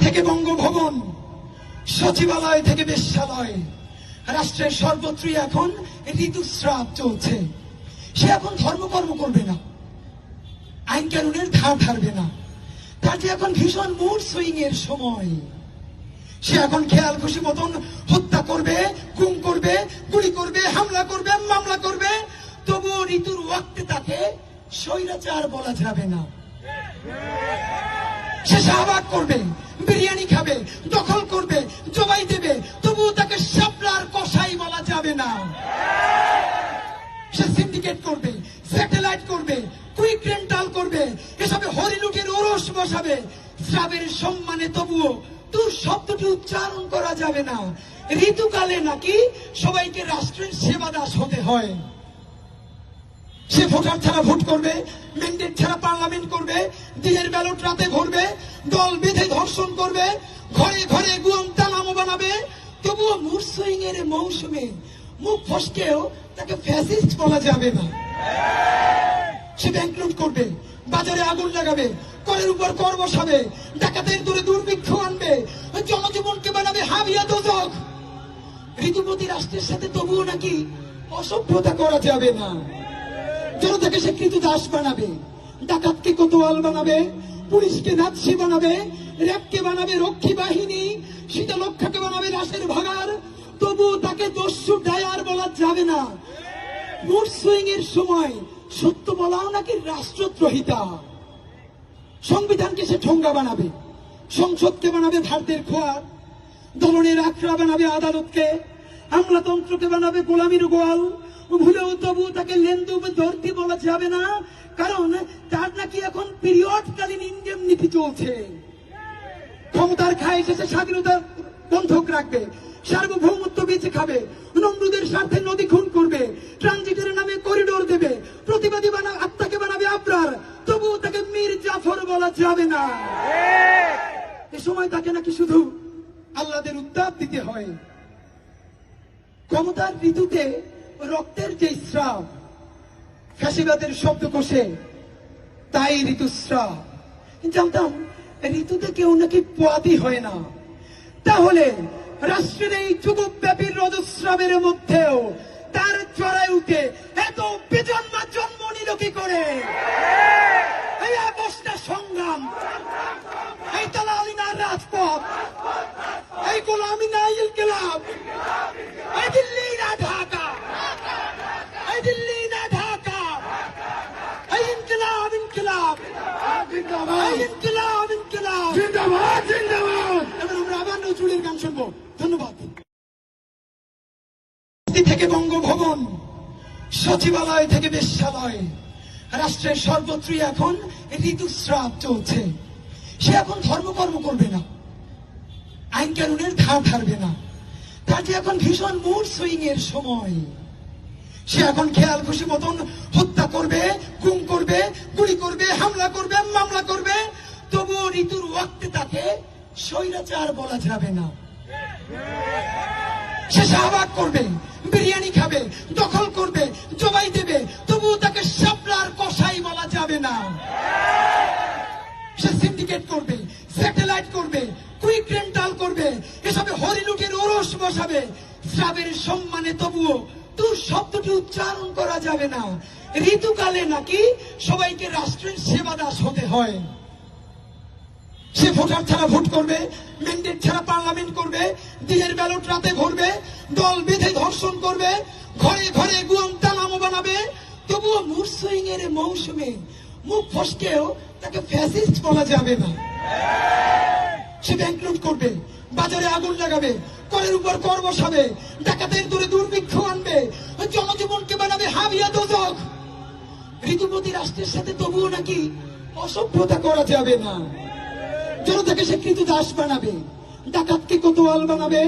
থেকে বঙ্গভবন, সচিবালয় থেকে বেশ্যালয়, রাষ্ট্রের সর্বত্রই এখন ঋতুস্রাব চলছে। সে এখন ধর্মকর্ম করবে না, আইন কানুনের ধার ধারবে না। তার যে এখন ভীষণ মুড সুইং এর সময়। সে এখন খেয়াল খুশি মতন হত্যা করবে, গুম করবে, গুলি করবে, হামলা করবে, মামলা করবে। তবুও ঋতুর ওয়াক্তে তাকে স্বৈরাচার বলা যাবে না। সে শাহবাগ করবে, বিরিয়ানি খাবে, দখল করবে, জবাই দেবে, তবুও তাকে শাপলার কসাই বলা যাবে না। সে সিন্ডিকেট করবে, স্যাটেলাইট করবে, কুইক রেন্টাল করবে, এসবে হরিলুটের ওরস বসাবে। শ্রাবের সম্মানে তবুও তুই শব্দটি উচ্চারণ করা যাবে না। ঋতুকালে নাকি সবাইকে রাষ্ট্রের সেবা দাস হতে হয়। সে ভোটার ছাড়া ভোট করবে, ম্যান্ডেট ছাড়া পার্লামেন্ট করবে, দিনের ব্যালট রাতে ভরবে, দল বেঁধে ধর্ষণ করবে, ঘরে ঘরে গুয়ান্তানামো বানাবে। তবুও মুড সুইং এর মৌসুমে মুখ ফসকেও তাকে ফ্যাসিস্ট বলা যাবে না। সে ব্যাংক লুট করবে, বাজারে আগুন লাগাবে, করের উপর কর বসাবে, ডাকাতের দূরে দুর্ভিক্ষ আনবে, জনজীবনকে বানাবে হাবিয়া দোজখ। ঋতুপতি রাষ্ট্রের সাথে তবুও নাকি অসভ্যতা করা যাবে না। জনতাকে সে কৃতদাস বানাবে, ডাকাতকে কোতোয়াল বানাবে, পুলিশকে নাৎসি বানাবে, র্যাবকে বানাবে রক্ষী বাহিনী, শীতলক্ষাকে বানাবে রাসের ভাগার। তবুও তাকে দস্যু ডায়ার বলা যাবে না। মুড সুইং এর সময় সত্য বলাও নাকি রাষ্ট্রদ্রোহিতা। সংবিধানকে সে ঠোঙ্গা বানাবে, সংসদকে বানাবে ভারতের খোয়ার, দলনের আখড়া বানাবে আদালতকে, আমলাতন্ত্রকে বানাবে গোলামির গোয়াল। ভুলেও তবু তাকে লেনদুবে ধরতি বলা যাবে না, কারণ তার নাকি এখন পিরিয়ডকালীন ইনডেমনিটি চলছে। ক্ষমতার খায় শেষে স্বাধীনতা বন্ধক রাখবে, সার্বভৌমত্ব বেঁচে খাবে, নমরুদের স্বার্থে নদী খুন করবে, ট্রানজিটের নামে করিডোর দেবে, প্রতিবাদী আত্মাকে বানাবে আবরার। তবুও তাকে মীর জাফর বলা যাবে না। এ সময় তাকে নাকি শুধু আল্লাহদের উত্তাপ দিতে হয়। ক্ষমতার ঋতুতে রক্তের যে স্রাব, ফ্যাসিবাদের শব্দকোষে তাই ঋতুস্রাব। জানতাম ঋতুতে কেউ নাকি পোয়াতি হয় না। তাহলে রাষ্ট্রের এই যুগব্যাপী রজস্রাবের মধ্যেও তার জরায়ুতে এত বেজন্মা জন্ম নিল কি করে? এই অবস্থা সংগ্রাম, এই তালালিনার রাজপথ, এই গোলামি না ইনকিলাব, এই দিল্লি না ঢাকা, এই দিল্লি না ঢাকা, এই ইনকিলাব ইনকিলাব এই ইনকিলাব ইনকিলাব জিন্দাবাদ জিন্দাবাদ। এবার আমরা আবার নজরুলের গান শুনবো। ধন্যবাদ। থেকে বঙ্গভবন, সচিবালয় থেকে বেশ্যালয়, রাষ্ট্রের সর্বত্রই এখন ঋতুস্রাব চলছে। সে এখন ধর্মকর্ম করবে না, আইন কানুনের ধার ধারবে না। তার যে এখন ভীষণ মুড সুইং এর সময়। সে এখন খেয়াল খুশি মতন হত্যা করবে, গুম করবে, গুলি করবে, হামলা করবে, মামলা করবে। তবুও ঋতুর ওয়াক্তে তাকে স্বৈরাচার বলা যাবে না। সে শাহবাগ করবে, বিরিয়ানি খাবে, দখল করবে, জবাই দেবে, তবুও তাকে শাপলার কসাই বলা যাবে না। সে সিন্ডিকেট করবে, স্যাটেলাইট করবে, কুইক রেন্টাল করবে, এসবে হরিলুটের ওরস বসাবে। শ্রাবের সম্মানে তবুও তুই শব্দটি উচ্চারণ করা যাবে না। ঋতুকালে নাকি সবাইকে রাষ্ট্রের সেবা দাস হতে হয়। সে ভোটার ছাড়া ভোট করবে, ম্যান্ডেট ছাড়া পার্লামেন্ট করবে, দিনের ব্যালট রাতে ভরবে, দল বেঁধে ধর্ষণ করবে, ঘরে ঘরে গুয়ান্তানামো বানাবে। তবুও মুড সুইং এর মৌসুমে মুখ ফসকেও তাকে ফ্যাসিস্ট বলা যাবে না। সে ব্যাংক লুট করবে, বাজারে আগুন লাগাবে, করের উপর কর বসাবে, ডাকাতের দূরে দুর্ভিক্ষ আনবে, জনজীবনকে বানাবে হাবিয়া দোজখ। ঋতুপতি রাষ্ট্রের সাথে তবুও নাকি অসভ্যতা করা যাবে না। জনতাকে সে কৃতদাস বানাবে, ডাকাতকে কোতোয়াল বানাবে,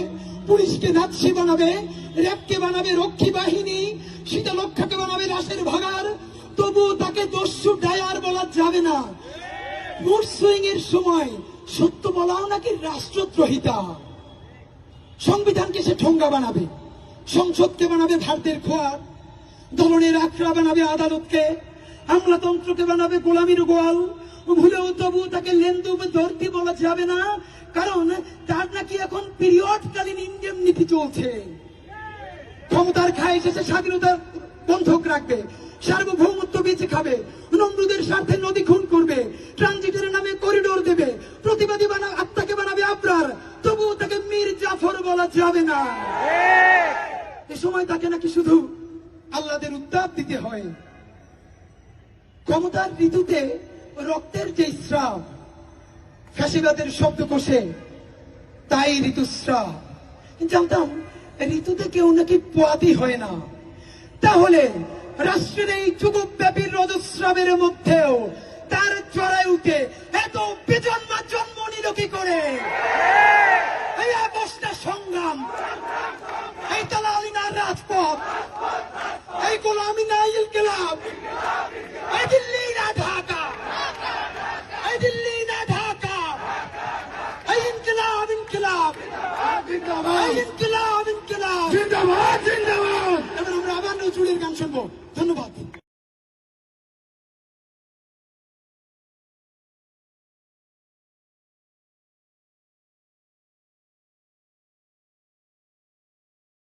পুলিশকে নাৎসি বানাবে, র্যাবকে বানাবে রক্ষী বাহিনী, শীতলক্ষাকে বানাবে রাসের ভাগার। তবুও তাকে দস্যু ডায়ার বলা যাবে না। মুড সুইং এর সময় সত্য বলাও নাকি রাষ্ট্রদ্রোহিতা। সংবিধানকে সে ঠোঙ্গা বানাবে, সংসদকে বানাবে ভারতের খোয়ার, দলনের আখড়া বানাবে আদালতকে, আমলাতন্ত্রকে বানাবে গোলামির গোয়াল। ভুলেও তবু তাকে লেন্দু ধরতে বলা যাবে না, কারণ তার নাকি এখন পিরিয়ডকালীন ইন্ডেমনিটি চলছে। ক্ষমতার খায় শেষে স্বাধীনতা বন্ধক রাখবে, সার্বভৌমত্ব বেঁচে খাবে, নমরুদের স্বার্থে নদী খুন করবে, ট্রানজিটের নামে করিডোর দেবে, প্রতিবাদী আত্মাকে বানাবে আবরার, তবুও তাকে মীর জাফর বলা যাবে না। এ সময় তাকে নাকি শুধু আল্লাহদের উত্তাপ দিতে হয়। ক্ষমতার ঋতুতে রক্তের যে স্রাব, ফ্যাসিবাদের শব্দকোষে তাই ঋতুস্রাব। জানতাম ঋতুতে কেউ নাকি পোয়াতি হয় না। তাহলে রাষ্ট্রের এই যুগব্যাপী রজস্রাবের মধ্যেও তার জরায়ুতে এত বেজন্মা জন্ম নিল কি করে? এই অবস্থা সংগ্রাম, এই দালালি না রাজপথ, এই গোলামি না ইনকিলাব, এই দিল্লি না ঢাকা, এই দিল্লি না ঢাকা, এই ইনকিলাব ইনকিলাব, এই ইনকিলাব ইনকিলাব, জিন্দাবাদ জিন্দাবাদ। এবার আমরা আবার নজরুলের গান শুনবো। ধন্যবাদ।